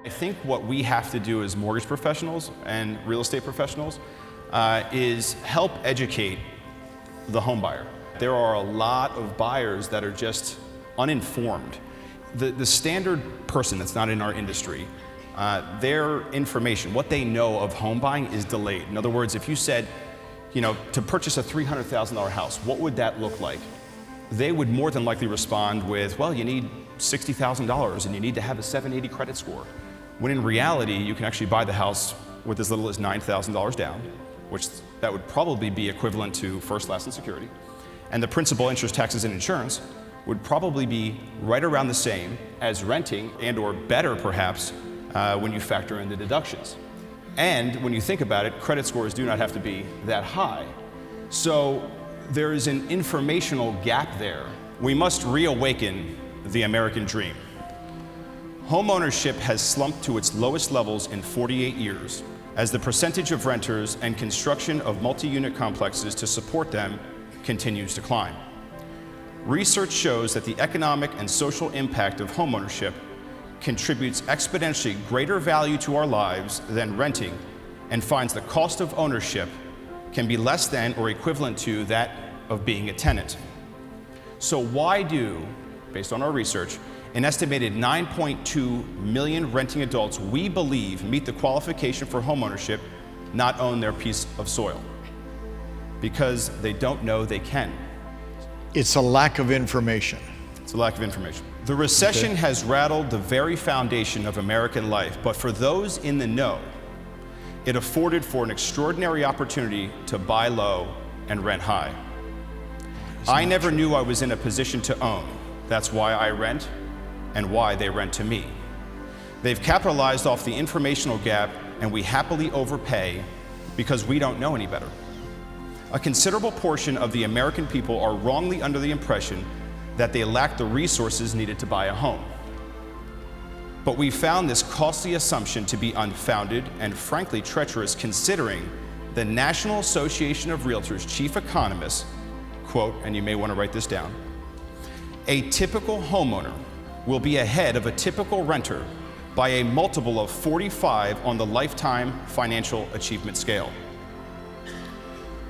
I think what we have to do as mortgage professionals and real estate professionals is help educate the home buyer. There are a lot of buyers that are just uninformed. The standard person that's not in our industry, their information, what they know of home buying is delayed. In other words, if you said, to purchase a $300,000 house, what would that look like? They would more than likely respond with, well, you need $60,000 and you need to have a 780 credit score. When in reality, you can actually buy the house with as little as $9,000 down, which that would probably be equivalent to first, last, and security. And the principal, interest, taxes, and insurance would probably be right around the same as renting, and or better perhaps when you factor in the deductions. And when you think about it, credit scores do not have to be that high. So there is an informational gap there. We must reawaken the American dream. Homeownership has slumped to its lowest levels in 48 years as the percentage of renters and construction of multi-unit complexes to support them continues to climb. Research shows that the economic and social impact of homeownership contributes exponentially greater value to our lives than renting, and finds the cost of ownership can be less than or equivalent to that of being a tenant. So why do, based on our research, an estimated 9.2 million renting adults we believe meet the qualification for homeownership not own their piece of soil? Because they don't know they can. It's a lack of information. It's a lack of information. The recession has rattled the very foundation of American life, but for those in the know, it afforded for an extraordinary opportunity to buy low and rent high. I never knew I was in a position to own. That's why I rent and why they rent to me. They've capitalized off the informational gap, and we happily overpay because we don't know any better. A considerable portion of the American people are wrongly under the impression that they lack the resources needed to buy a home. But we found this costly assumption to be unfounded and frankly treacherous, considering the National Association of Realtors chief economist, quote, and you may want to write this down, "A typical homeowner will be ahead of a typical renter by a multiple of 45 on the lifetime financial achievement scale."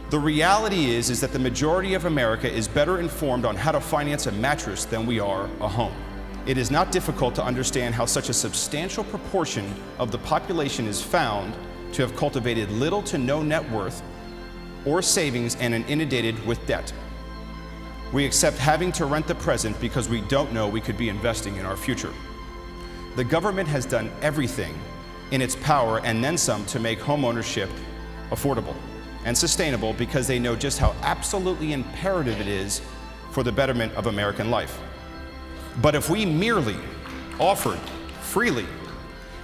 The reality is that the majority of America is better informed on how to finance a mattress than we are a home. It is not difficult to understand how such a substantial proportion of the population is found to have cultivated little to no net worth or savings and are inundated with debt. We accept having to rent the present because we don't know we could be investing in our future. The government has done everything in its power and then some to make homeownership affordable and sustainable because they know just how absolutely imperative it is for the betterment of American life. But if we merely offered freely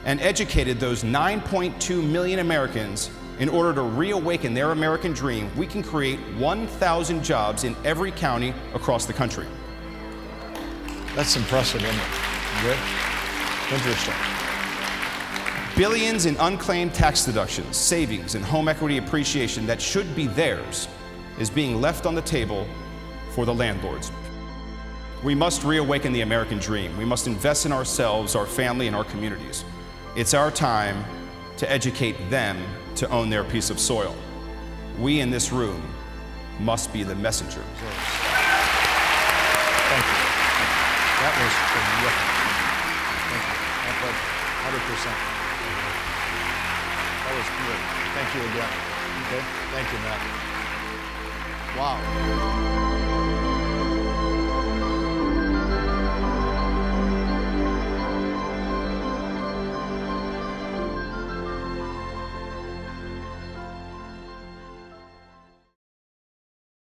and educated those 9.2 million Americans in order to reawaken their American dream, we can create 1,000 jobs in every county across the country. That's impressive, isn't it? Good. Interesting. Billions in unclaimed tax deductions, savings, and home equity appreciation that should be theirs is being left on the table for the landlords. We must reawaken the American dream. We must invest in ourselves, our family, and our communities. It's our time to educate them to own their piece of soil. We in this room must be the messenger. Thank you. That was terrific. Thank you. 100%. That was good. Thank you again. Okay? Thank you, Matt. Wow.